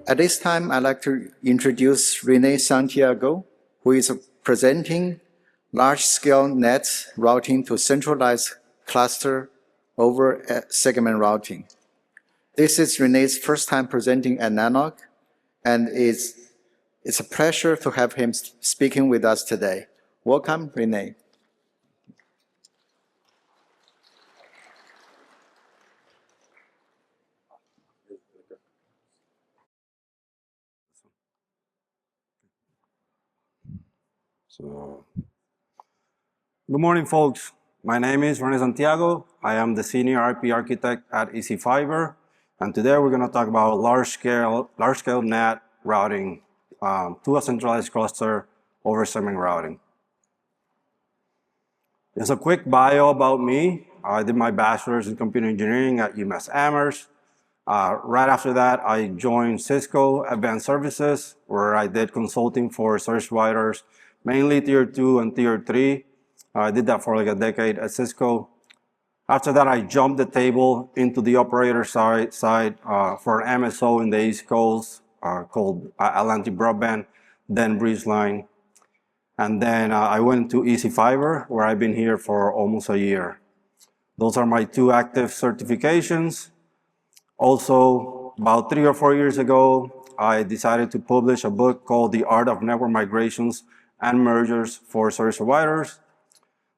At this time, I'd like to introduce Rene Santiago, who is presenting large-scale NAT routing to centralized cluster over segment routing. This is Rene's first time presenting at NANOG, and it's a pleasure to have him speaking with us today. Welcome, Rene. Good morning, folks. My name is Rene Santiago. I am the Senior IP Architect at EasyFiber, and today we're going to talk about large-scale NAT routing to a centralized cluster over segment routing. There's a quick bio about me. I did my bachelor's in computer engineering at UMass Amherst. Right after that, I joined Cisco Advanced Services, where I did consulting for service providers, mainly Tier 2 and Tier 3. I did that for like a decade at Cisco. After that, I jumped the table into the operator side for an MSO in the East Coast called Atlantic Broadband, then Breezeline. And then I went to EasyFiber, where I've been here for almost a year. Those are my 2 active certifications. Also, about 3 or 4 years ago, I decided to publish a book called The Art of Network Migrations and Mergers for Service Providers.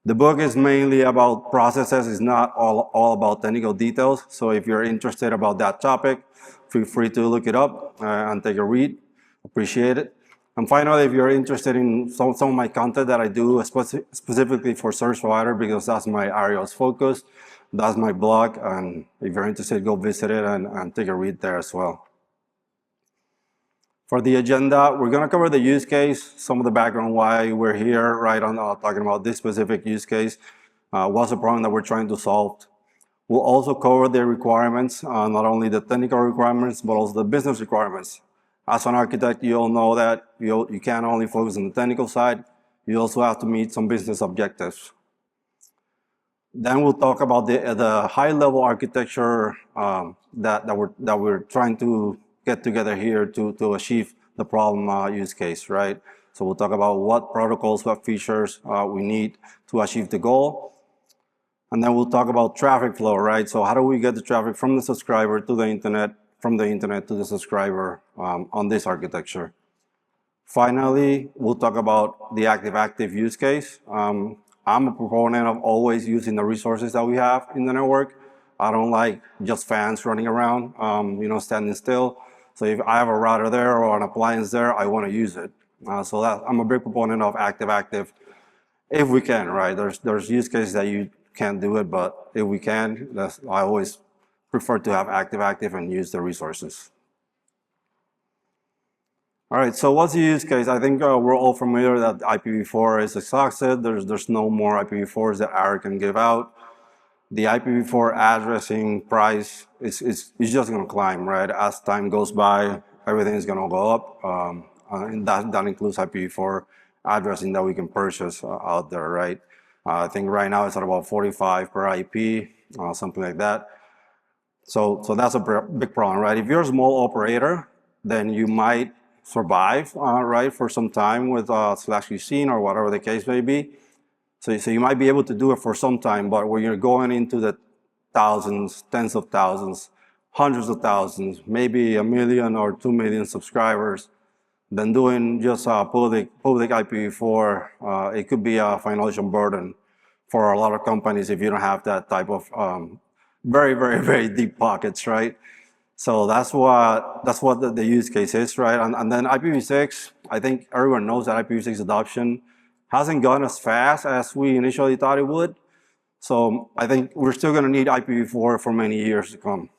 The book is mainly about processes. It's not all about technical details. So if you're interested about that topic, feel free to look it up and take a read. Appreciate it. And finally, if you're interested in some of my content that I do specifically for service provider, because that's my area of focus, that's my blog. And if you're interested, go visit it and take a read there as well. For the agenda, we're going to cover the use case, some of the background why we're here, right on talking about this specific use case, what's the problem that we're trying to solve. We'll also cover the requirements, not only the technical requirements, but also the business requirements. As an architect, you all know that you can't only focus on the technical side, you also have to meet some business objectives. Then we'll talk about the high-level architecture that we're trying to get together here to achieve the problem use case, right? So we'll talk about what protocols, what features we need to achieve the goal. And then we'll talk about traffic flow, right? So how do we get the traffic from the subscriber to the internet, from the internet to the subscriber on this architecture? Finally, we'll talk about the active-active use case. I'm a proponent of always using the resources that we have in the network. I don't like just fans running around, standing still. So if I have a router there or an appliance there, I want to use it. So I'm a big proponent of active-active, if we can, right? There's use cases that you can't do it, but if we can, I always prefer to have active-active and use the resources. All right, so what's the use case? I think we're all familiar that IPv4 is exhausted. There's no more IPv4s that ARIA can give out. The IPv4 addressing price is just going to climb, right? As time goes by, everything is going to go up. And that includes IPv4 addressing that we can purchase out there, right? I think right now it's at about 45 per IP, something like that. So that's a big problem, right? If you're a small operator, then you might survive, right, for some time with /usin or whatever the case may be. So you might be able to do it for some time, but when you're going into the thousands, tens of thousands, hundreds of thousands, maybe 1 million or 2 million subscribers, then doing just public IPv4, it could be a financial burden for a lot of companies if you don't have that type of very, very, very deep pockets, right? So that's what the use case is, right? And then IPv6, I think everyone knows that IPv6 adoption hasn't gone as fast as we initially thought it would. So I think we're still going to need IPv4 for many years to come.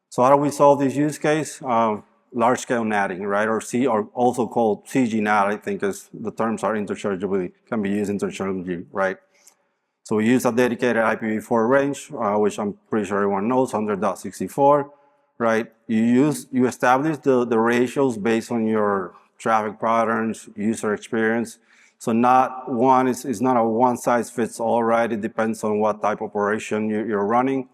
So how do we solve this use case? Large-scale NATing, right? Or also called CGNAT, I think is the terms are can be used interchangeably, right? So we use a dedicated IPv4 range, which I'm pretty sure everyone knows, 100.64, right? You establish the ratios based on your traffic patterns, user experience. So it's not a one-size-fits-all, right? It depends on what type of operation you're running,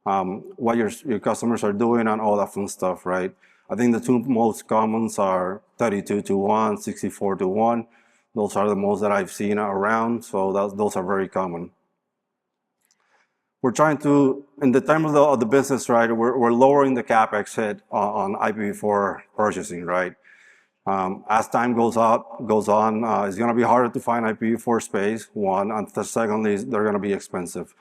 what your customers are doing, and all that fun stuff, right? I think the two most commons are 32 to 1, 64 to 1. Those are the most that I've seen around, so those are very common. We're trying to, in the terms of the business, right, we're lowering the CapEx hit on IPv4 purchasing, right? As time goes on, it's going to be harder to find IPv4 space, one, and secondly, they're going to be expensive.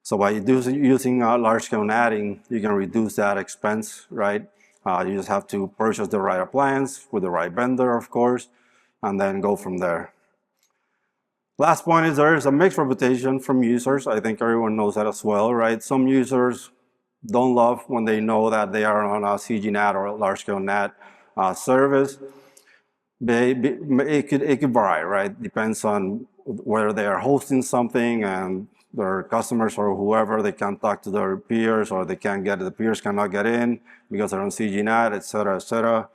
So by using large-scale NATing, you can reduce that expense, right? You just have to purchase the right appliance with the right vendor, of course, and then go from there. Last point is there is a mixed reputation from users. I think everyone knows that as well, right? Some users don't love when they know that they are on a CGNAT or a large-scale NAT service. It could vary, right? Depends on whether they are hosting something and their customers or whoever, they can't talk to their peers, or the peers cannot get in because they're on CGNAT, et cetera, et cetera.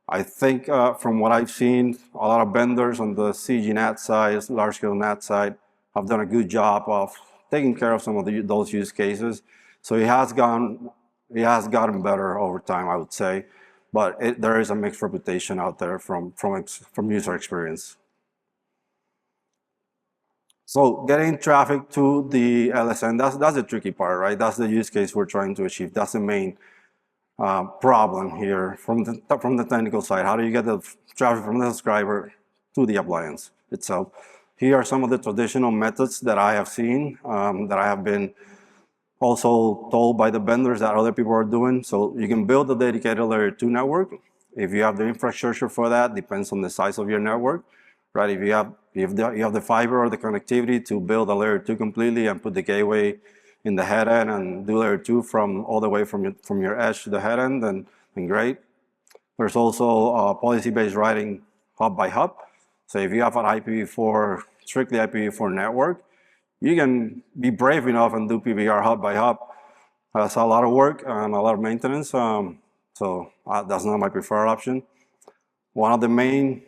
I think from what I've seen, a lot of vendors on the CGNAT side, large-scale NAT side, have done a good job of taking care of some of those use cases. So it has gotten better over time, I would say, but there is a mixed reputation out there from user experience. So getting traffic to the LSN, that's the tricky part, right? That's the use case we're trying to achieve. That's the main problem here from the technical side. How do you get the traffic from the subscriber to the appliance itself? Here are some of the traditional methods that I have seen, that I have been also told by the vendors that other people are doing. So you can build a dedicated layer 2 network. If you have the infrastructure for that, depends on the size of your network, right? If you have the fiber or the connectivity to build a layer 2 completely and put the gateway in the head end and do layer 2 all the way from your edge to the head end, then great. There's also policy-based routing hub by hub. So if you have an IPv4, strictly IPv4 network, you can be brave enough and do PBR hub by hub. That's a lot of work and a lot of maintenance. So that's not my preferred option. One of the main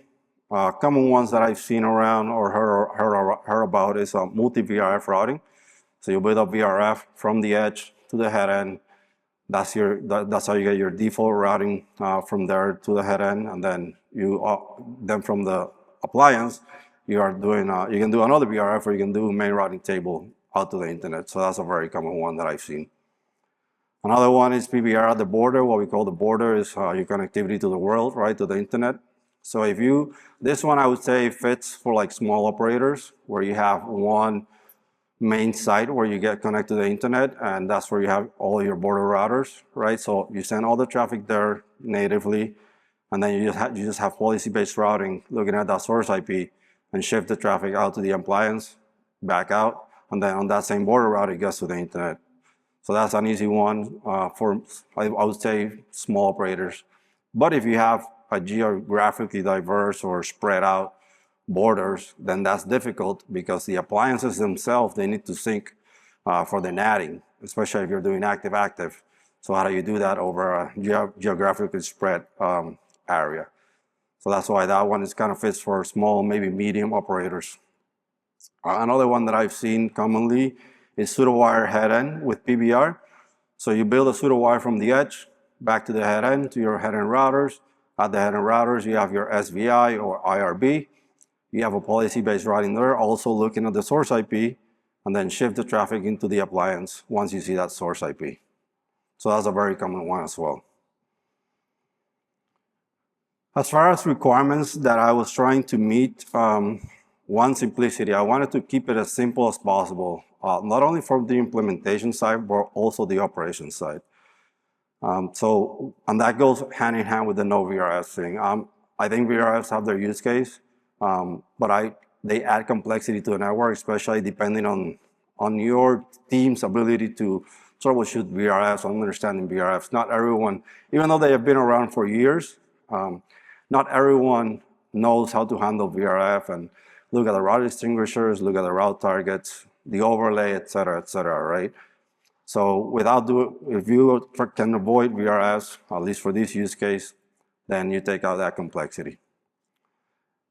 common ones that I've seen around or heard about is multi-VRF routing. So you build up VRF from the edge to the head end. That's how you get your default routing from there to the head end, and then from the appliance, you can do another VRF, or you can do main routing table out to the internet. So that's a very common one that I've seen. Another one is PBR at the border. What we call the border is your connectivity to the world, right, to the internet. So this one I would say fits for like small operators where you have one main site where you get connected to the internet, and that's where you have all your border routers, right? So you send all the traffic there natively, and then you just have policy-based routing, looking at that source IP, and shift the traffic out to the appliance, back out, and then on that same border route, it gets to the internet. So that's an easy one for, I would say, small operators. But if you have a geographically diverse or spread out borders, then that's difficult because the appliances themselves, they need to sync for the NATing, especially if you're doing active-active. So how do you do that over a geographically spread area? So that's why that one is kind of fits for small, maybe medium operators. Another one that I've seen commonly is pseudo-wire head-end with PBR. So you build a pseudo-wire from the edge back to the head-end, to your head-end routers. At the head-end routers, you have your SVI or IRB. You have a policy-based routing there, also looking at the source IP, and then shift the traffic into the appliance once you see that source IP. So that's a very common one as well. As far as requirements that I was trying to meet, one, simplicity. I wanted to keep it as simple as possible, not only from the implementation side, but also the operation side. And that goes hand in hand with the no VRF thing. I think VRFs have their use case, but they add complexity to the network, especially depending on your team's ability to troubleshoot VRFs, understanding VRFs. Not everyone, even though they have been around for years, not everyone knows how to handle VRF and look at the route extinguishers, look at the route targets, the overlay, et cetera, right? So if you can avoid VRFs, at least for this use case, then you take out that complexity.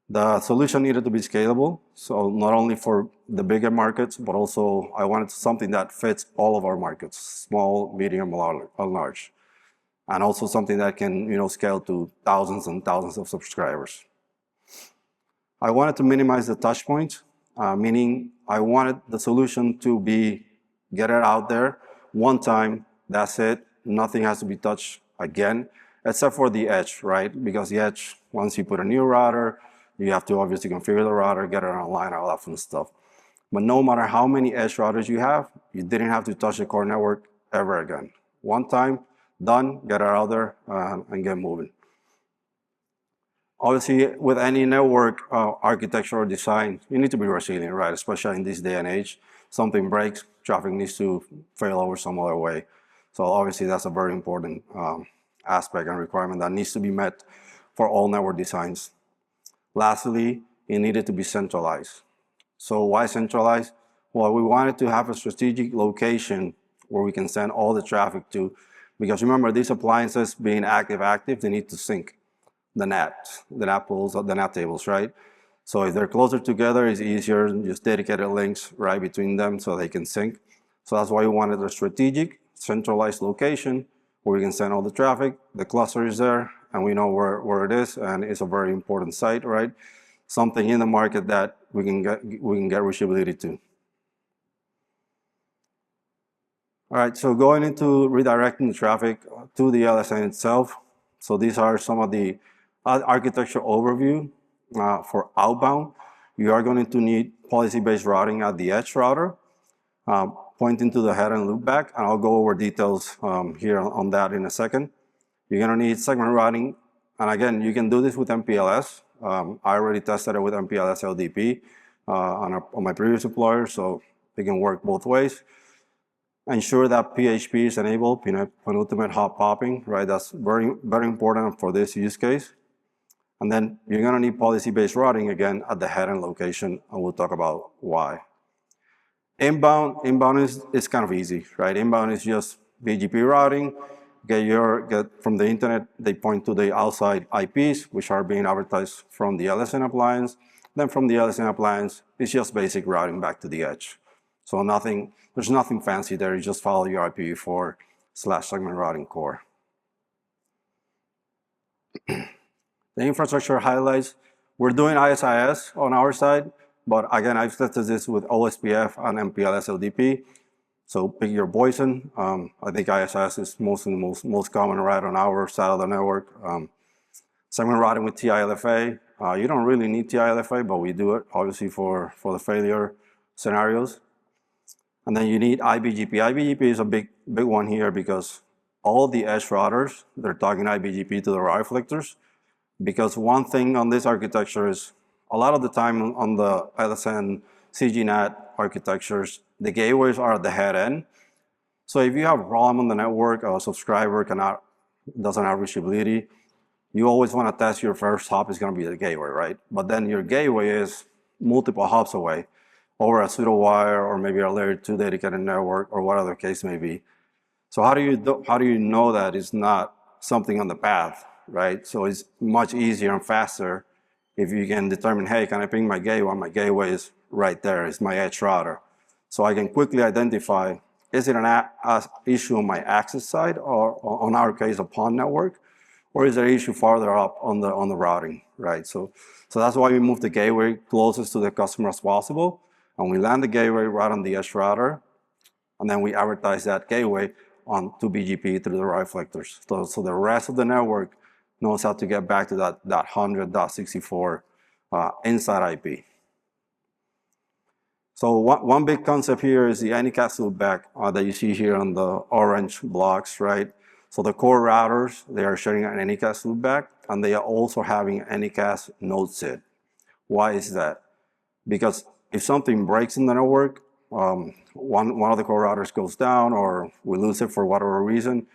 The solution needed to be scalable, so not only for the bigger markets, but also I wanted something that fits all of our markets, small, medium, or large. and also something that can scale to thousands and thousands of subscribers. I wanted to minimize the touch points, meaning I wanted the solution to be get it out there one time, that's it, nothing has to be touched again, except for the edge, right? Because the edge, once you put a new router, you have to obviously configure the router, get it online, all that fun stuff. But no matter how many edge routers you have, you didn't have to touch the core network ever again. One time, done, get it out there, and get moving. Obviously, with any network architecture or design, you need to be resilient, right? Especially in this day and age. Something breaks, traffic needs to fail over some other way. So obviously, that's a very important aspect and requirement that needs to be met for all network designs. Lastly, it needed to be centralized. So why centralized? Well, we wanted to have a strategic location where we can send all the traffic to, because remember, these appliances being active, they need to sync the NAT pools, the NAT tables, right? So if they're closer together, it's easier, just dedicated links right between them so they can sync. So that's why we wanted a strategic, centralized location where we can send all the traffic. The cluster is there, and we know where it is, and it's a very important site, right? Something in the market that we can get reachability to. All right, so going into redirecting the traffic to the LSN itself. So these are some of the architecture overview for outbound. You are going to need policy-based routing at the edge router, pointing to the head and loopback, and I'll go over details here on that in a second. You're going to need segment routing, and again, you can do this with MPLS. I already tested it with MPLS LDP on my previous employer, so it can work both ways. Ensure that PHP is enabled, penultimate hop popping, right? That's very, very important for this use case. And then you're gonna need policy-based routing again at the head end location, and we'll talk about why. Inbound is kind of easy, right? Inbound is just BGP routing. Get from the internet, they point to the outside IPs, which are being advertised from the LSN appliance. Then from the LSN appliance, it's just basic routing back to the edge. So there's nothing fancy there. You just follow your IPv4/segment routing core. The infrastructure highlights, we're doing ISIS on our side, but again, I've tested this with OSPF and MPLS LDP. So pick your poison. I think ISIS is most common right on our side of the network. Segment routing with TILFA. You don't really need TILFA, but we do it obviously for the failure scenarios. And then you need IBGP. IBGP is a big one here because all the edge routers, they're talking IBGP to the route reflectors. Because one thing on this architecture is a lot of the time on the LSN CGNAT architectures, the gateways are at the head end. So if you have a problem on the network, a subscriber doesn't have reachability, you always want to test your first hop is going to be the gateway, right? But then your gateway is multiple hops away over a pseudo wire or maybe a layer 2 dedicated network or whatever the case may be. So how do you know that it's not something on the path, right? So it's much easier and faster if you can determine, hey, can I ping my gateway? My gateway is right there, it's my edge router. So I can quickly identify, is it an issue on my access side or on our case, a PON network? Or is there an issue farther up on the routing, right? So that's why we move the gateway closest to the customer as possible. And we land the gateway right on the edge router. And then we advertise that gateway to BGP through the route reflectors. So the rest of the network knows how to get back to that 100.64 inside IP. So one big concept here is the Anycast loopback that you see here on the orange blocks, right? So the core routers, they are sharing an Anycast loopback, and they are also having Anycast node SID. Why is that? Because if something breaks in the network, one of the core routers goes down or we lose it for whatever reason,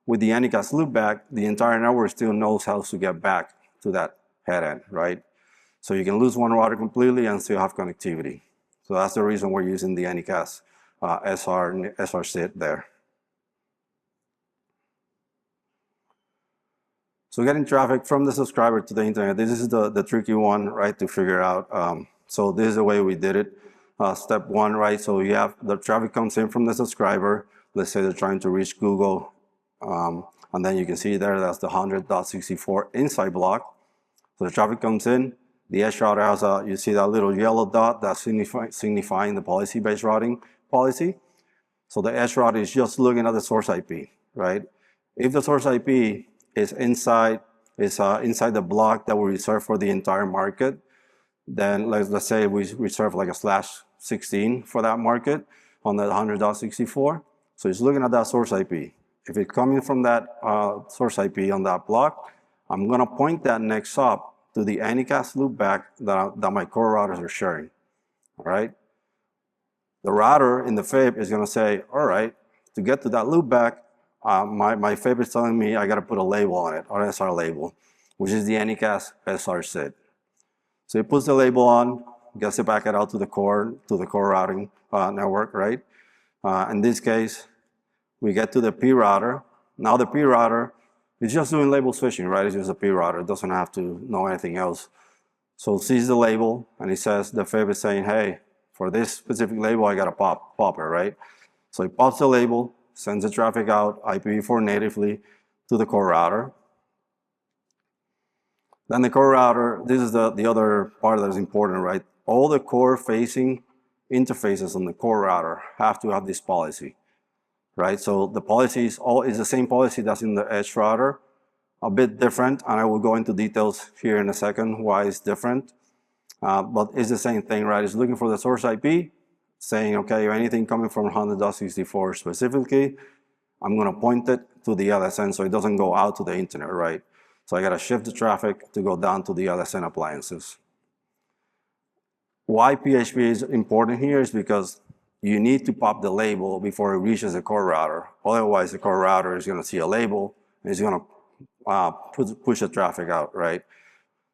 with the Anycast loopback, the entire network still knows how to get back to that head end, right? So you can lose one router completely and still have connectivity. So that's the reason we're using the Anycast SR SID there. So getting traffic from the subscriber to the internet, this is the tricky one, right, to figure out. So this is the way we did it. Step one, right, so you have the traffic comes in from the subscriber. Let's say they're trying to reach Google. And then you can see there, that's the 100.64 inside block. So the traffic comes in, the edge router has you see that little yellow dot that's signifying the policy-based routing policy. So the edge router is just looking at the source IP, right? If the source IP is inside the block that we reserve for the entire market, then let's say we reserve like a /16 for that market on that 100.64. So it's looking at that source IP. If it's coming from that source IP on that block, I'm gonna point that next up to the Anycast loopback that my core routers are sharing, all right? The router in the FIB is gonna say, all right, to get to that loopback, my FIB is telling me I gotta put a label on it, or SR label, which is the Anycast SR SID. So it puts the label on, gets the packet out to the core routing network, right? In this case, we get to the P router. Now the P router is just doing label switching, right? It's just a P router. It doesn't have to know anything else. So it sees the label and it says, the FIB is saying, hey, for this specific label, I gotta pop it, right? So it pops the label, sends the traffic out IPv4 natively to the core router. Then the core router, this is the other part that is important, right? All the core facing interfaces on the core router have to have this policy, right? So the policy is the same policy that's in the edge router, a bit different, and I will go into details here in a second why it's different. But it's the same thing, right? It's looking for the source IP, saying, okay, anything coming from 100.64 specifically, I'm gonna point it to the LSN so it doesn't go out to the internet, right? So I gotta shift the traffic to go down to the LSN appliances. Why PHP is important here is because you need to pop the label before it reaches the core router. Otherwise, the core router is gonna see a label and it's gonna push the traffic out, right?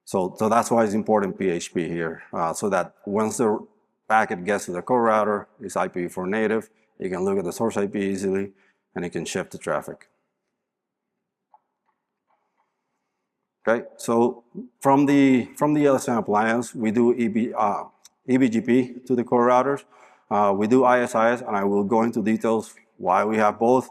So that's why it's important PHP here, so that once the packet gets to the core router, it's IPv4 native, you can look at the source IP easily, and it can shift the traffic. Okay, so from the LSN appliance, we do EBGP to the core routers. We do ISIS, and I will go into details why we have both,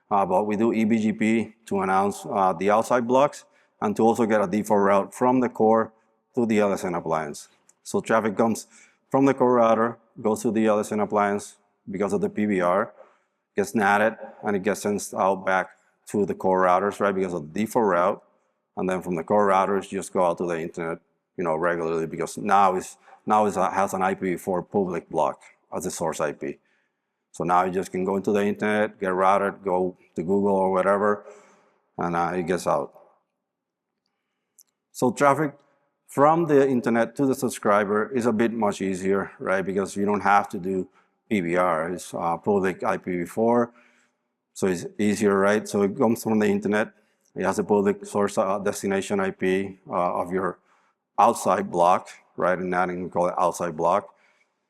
but we do EBGP to announce the outside blocks, and to also get a default route from the core to the LSN appliance. So traffic comes from the core router, goes to the LSN appliance because of the PBR, gets NATed, and it gets sent out back to the core routers, right, because of the default route. And then from the core routers, just go out to the internet, regularly, because now it has an IPv4 public block as the source IP. So now you just can go into the internet, get routed, go to Google or whatever, and it gets out. So traffic from the internet to the subscriber is a bit much easier, right? Because you don't have to do PBR. It's public IPv4, so it's easier, right? So it comes from the internet. It has a public source destination IP of your outside block, right? And that we call it outside block.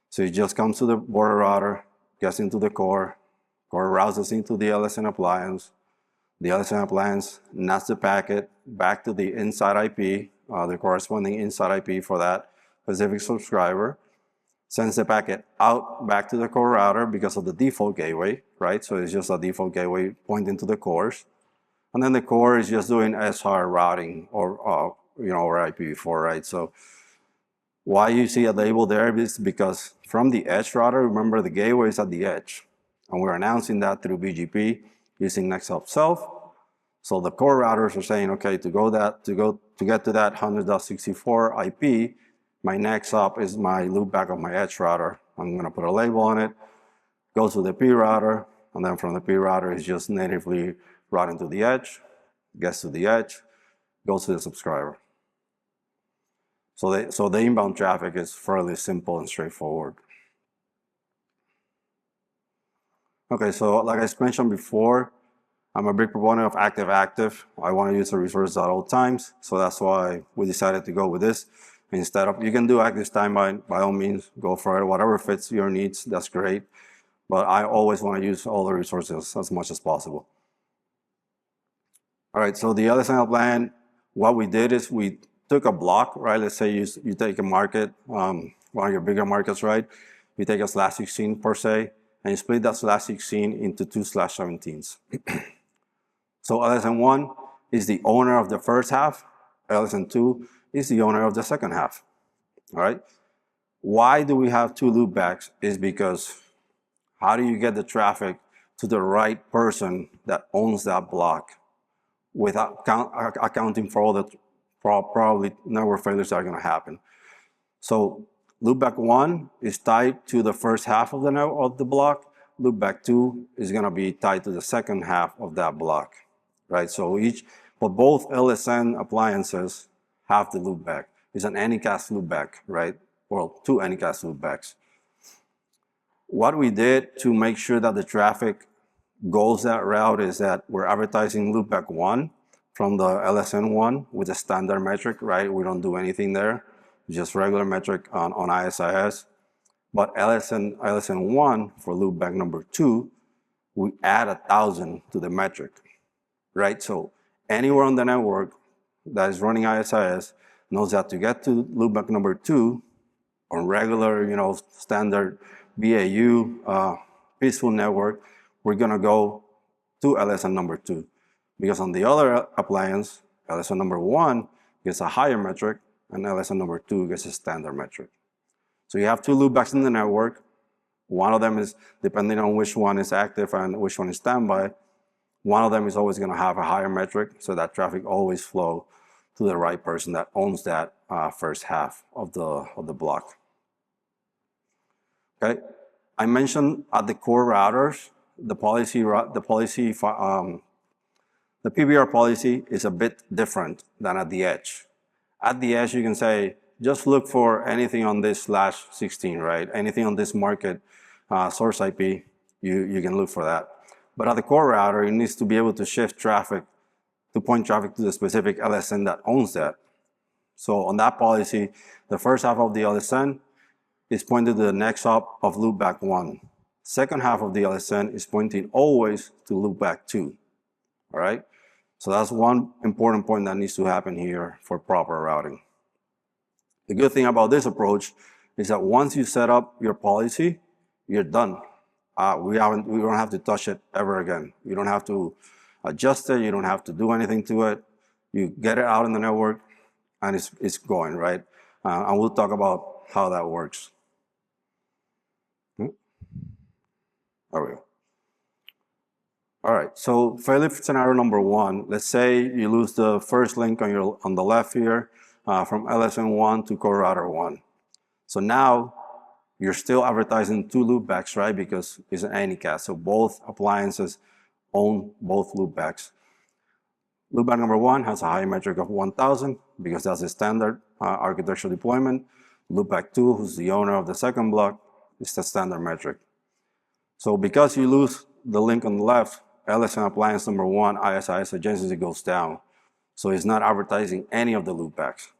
So it just comes to the border router, gets into the core routes us into the LSN appliance. The LSN appliance NATs the packet back to the inside IP, the corresponding inside IP for that specific subscriber, sends the packet out back to the core router because of the default gateway, right? So it's just a default gateway pointing to the cores. And then the core is just doing SR routing or IPv4, right? So why you see a label there is because from the edge router, remember the gateway is at the edge. And we're announcing that through BGP using next hop self. So the core routers are saying, okay, to get to that 100.64 IP, my next hop is my loopback of my edge router. I'm gonna put a label on it, goes to the P router, and then from the P router is just natively routing to the edge, gets to the edge, goes to the subscriber. So the inbound traffic is fairly simple and straightforward. Okay, so like I mentioned before, I'm a big proponent of active-active. I want to use the resources at all times, so that's why we decided to go with this. Instead of, you can do active standby, by all means, go for it. Whatever fits your needs, that's great. But I always want to use all the resources as much as possible. All right, so the LSN plan, what we did is we took a block, right? Let's say you take a market, one of your bigger markets, right? You take a /16 per se, and you split that /16 into two /17s. So LSN1 is the owner of the first half, LSN2 is the owner of the second half, all right? Why do we have two loopbacks is because how do you get the traffic to the right person that owns that block without accounting for all the probably network failures that are going to happen? So loopback 1 is tied to the first half of the block. Loopback 2 is going to be tied to the second half of that block, right? So but both LSN appliances have the loopback. It's an anycast loopback, right? Well, two anycast loopbacks. What we did to make sure that the traffic goes that route is that we're advertising loopback 1 from the LSN1 with a standard metric, right? We don't do anything there, just regular metric on ISIS. But LSN1 for loopback number 2, we add 1,000 to the metric, right? So anywhere on the network that is running ISIS knows that to get to loopback number 2 on regular, standard BAU peaceful network, we're gonna go to LSN number 2. Because on the other appliance, LSN number 1 gets a higher metric and LSN number 2 gets a standard metric. So you have two loopbacks in the network. One of them is, depending on which one is active and which one is standby, one of them is always gonna have a higher metric, so that traffic always flow to the right person that owns that first half of the block. Okay, I mentioned at the core routers, the PBR policy is a bit different than at the edge. At the edge, you can say, just look for anything on this /16, right? Anything on this market source IP, you can look for that. But at the core router, it needs to be able to shift traffic, to point traffic to the specific LSN that owns that. So on that policy, the first half of the LSN is pointed to the next hop of loopback 1. Second half of the LSN is pointing always to loopback 2, all right? So that's one important point that needs to happen here for proper routing. The good thing about this approach is that once you set up your policy, you're done. We don't have to touch it ever again. You don't have to adjust it. You don't have to do anything to it. You get it out in the network, and it's going, right? And we'll talk about how that works. There we go. All right, so failure scenario number 1, let's say you lose the first link on the left here from LSN1 to core router 1. So now you're still advertising two loopbacks, right? Because it's an anycast, so both appliances own both loopbacks. Loopback number 1 has a high metric of 1,000 because that's the standard architectural deployment. Loopback 2, who's the owner of the second block, is the standard metric. So because you lose the link on the left, LSN appliance number 1, ISIS adjacency goes down. So it's not advertising any of the loopbacks.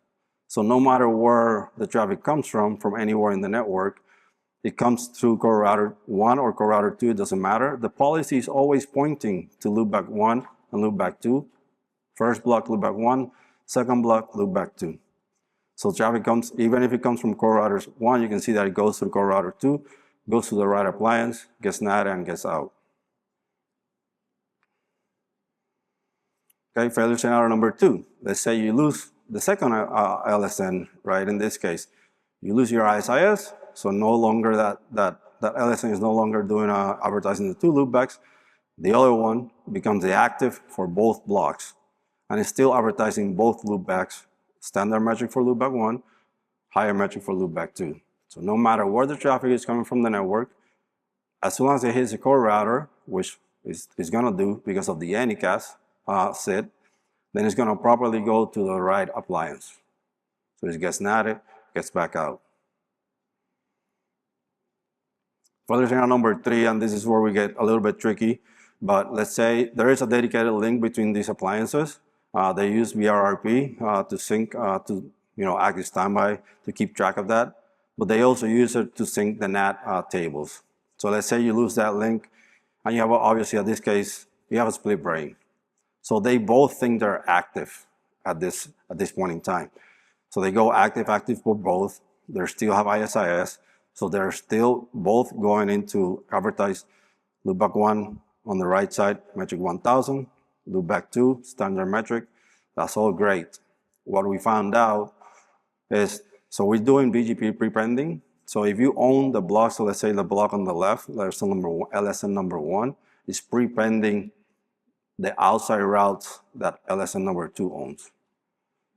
So no matter where the traffic comes from anywhere in the network, it comes through core router 1 or core router 2, it doesn't matter. The policy is always pointing to loopback 1 and loopback 2. First block, loopback 1, second block, loopback 2. So traffic comes, even if it comes from core router 1, you can see that it goes through core router 2, goes to the right appliance, gets NAT, and gets out. Okay, failure scenario number 2. Let's say you lose the second LSN, right? In this case, you lose your ISIS, so no longer that LSN is no longer doing advertising the two loopbacks. The other one becomes the active for both blocks, and it's still advertising both loopbacks, standard metric for loopback 1, higher metric for loopback 2. So no matter where the traffic is coming from the network, as soon as it hits the core router, which is gonna do because of the anycast SID, then it's gonna properly go to the right appliance. So it gets natted, gets back out. Failure scenario number 3, and this is where we get a little bit tricky, but let's say there is a dedicated link between these appliances. They use VRRP to sync to active standby to keep track of that, but they also use it to sync the NAT tables. So let's say you lose that link, and you have, obviously in this case, you have a split brain. So they both think they're active at this point in time. So they go active for both. They still have ISIS. So they're still both going into advertise loopback 1 on the right side, metric 1,000, loopback 2, standard metric. That's all great. What we found out is, so we're doing BGP prepending. So if you own the block, so let's say the block on the left, LSN number 1, is prepending the outside routes that LSN number 2 owns.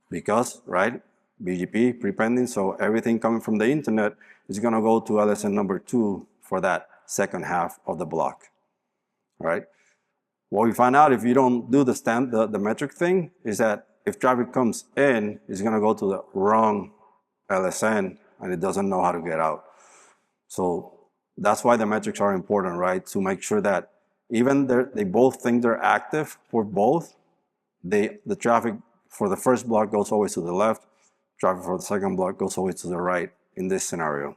Because, right, BGP prepending, so everything coming from the internet is gonna go to LSN number 2 for that second half of the block, right? What we find out if you don't do the metric thing is that if traffic comes in, it's gonna go to the wrong LSN and it doesn't know how to get out. So that's why the metrics are important, right? To make sure that even they both think they're active for both, the traffic for the first block goes always to the left, traffic for the second block goes always to the right in this scenario.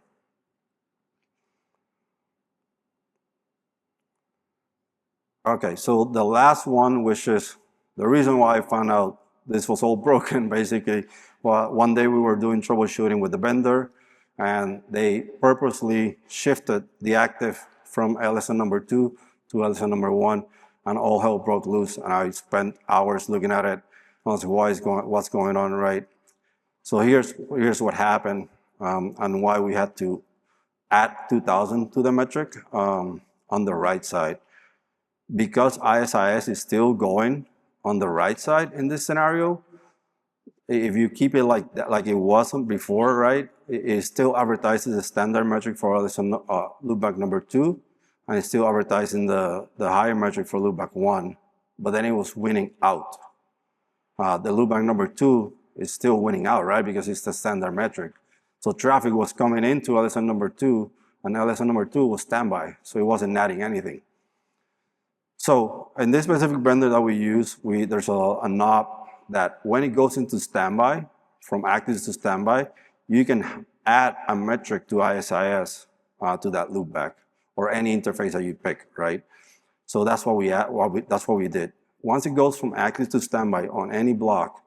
Okay, so the last one, which is the reason why I found out this was all broken, basically, well, one day we were doing troubleshooting with the vendor, and they purposely shifted the active from LSN number 2 to LSN number 1, and all hell broke loose, and I spent hours looking at it. I was like, what's going on, right? So here's what happened, and why we had to add 2000 to the metric on the right side. Because ISIS is still going on the right side in this scenario, if you keep it like that, like it wasn't before, right? It still advertises the standard metric for loopback number 2, and it's still advertising the higher metric for loopback 1, but then it was winning out. The loopback number 2 is still winning out, right? Because it's the standard metric. So traffic was coming into LSN number 2, and LSN number 2 was standby, so it wasn't adding anything. So in this specific vendor that we use, there's a knob that when it goes into standby, from active to standby, you can add a metric to ISIS to that loopback, or any interface that you pick, right? So that's what we did. Once it goes from active to standby on any block,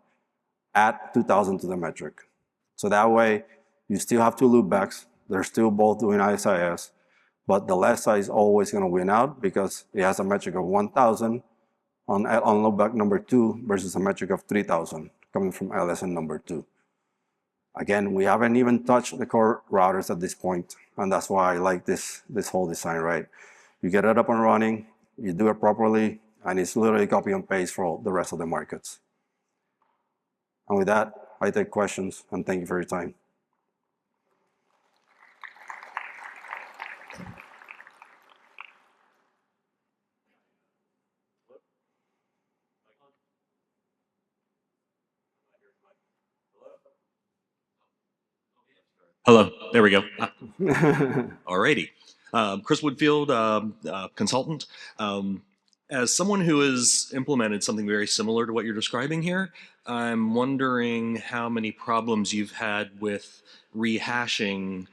add 2000 to the metric. So that way, you still have two loopbacks. They're still both doing ISIS. But the left side is always going to win out because it has a metric of 1,000 on loopback number 2 versus a metric of 3,000 coming from LSN number 2. Again, we haven't even touched the core routers at this point, and that's why I like this whole design, right? You get it up and running, you do it properly, and it's literally copy and paste for all the rest of the markets. And with that, I take questions, and thank you for your time. Hello, there we go. Alrighty. Chris Woodfield, consultant. As someone who has implemented something very similar to what you're describing here, I'm wondering how many problems you've had with rehashing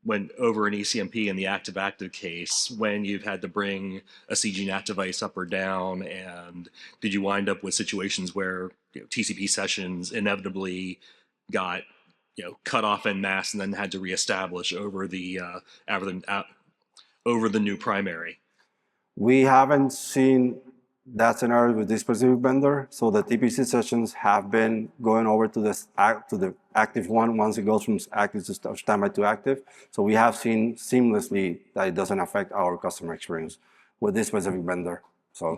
when over an ECMP in the active-active case, when you've had to bring a CGNAT device up or down, and did you wind up with situations where TCP sessions inevitably got cut off en masse and then had to reestablish over the new primary? We haven't seen that scenario with this specific vendor. So the TPC sessions have been going over to the active one once it goes from active to standby to active. So we have seen seamlessly that it doesn't affect our customer experience with this specific vendor. So.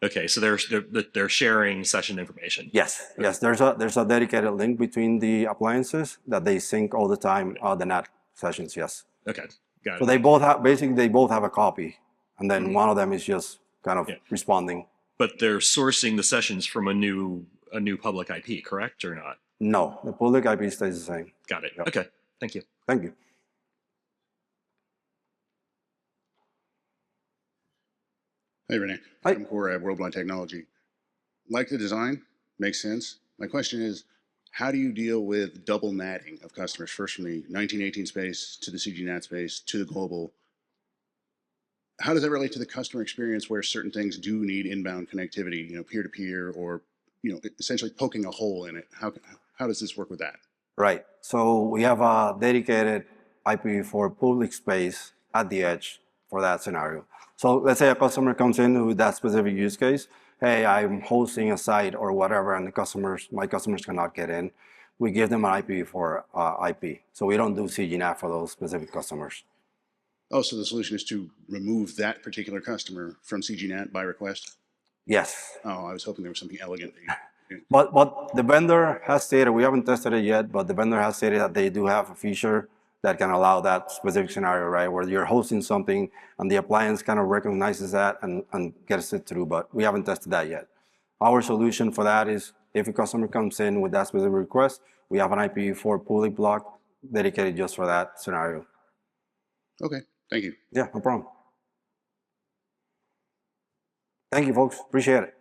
Okay, so they're sharing session information. Yes, yes. There's a dedicated link between the appliances that they sync all the time. The NAT sessions, yes. Okay, got it. So they both have a copy, and then one of them is just kind of responding. But they're sourcing the sessions from a new public IP, correct or not? No, the public IP stays the same. Got it. Yep. Okay, thank you. Thank you. Hey, Rene. Hi. I'm Corey at Worldwide Technology. Like the design, makes sense. My question is, how do you deal with double natting of customers, first from the 1918 space to the CGNAT space to the global? How does that relate to the customer experience where certain things do need inbound connectivity, peer-to-peer, or, essentially poking a hole in it? How does this work with that? Right. So we have a dedicated IPv4 public space at the edge for that scenario. So let's say a customer comes in with that specific use case. Hey, I'm hosting a site or whatever, and my customers cannot get in. We give them an IPv4 IP. So we don't do CGNAT for those specific customers. Oh, so the solution is to remove that particular customer from CGNAT by request? Yes. Oh, I was hoping there was something elegant. But the vendor has stated, we haven't tested it yet, but the vendor has stated that they do have a feature that can allow that specific scenario, right? Where you're hosting something and the appliance kind of recognizes that and gets it through, but we haven't tested that yet. Our solution for that is if a customer comes in with that specific request, we have an IPv4 pooling block dedicated just for that scenario. Okay, thank you. Yeah, no problem. Thank you, folks. Appreciate it.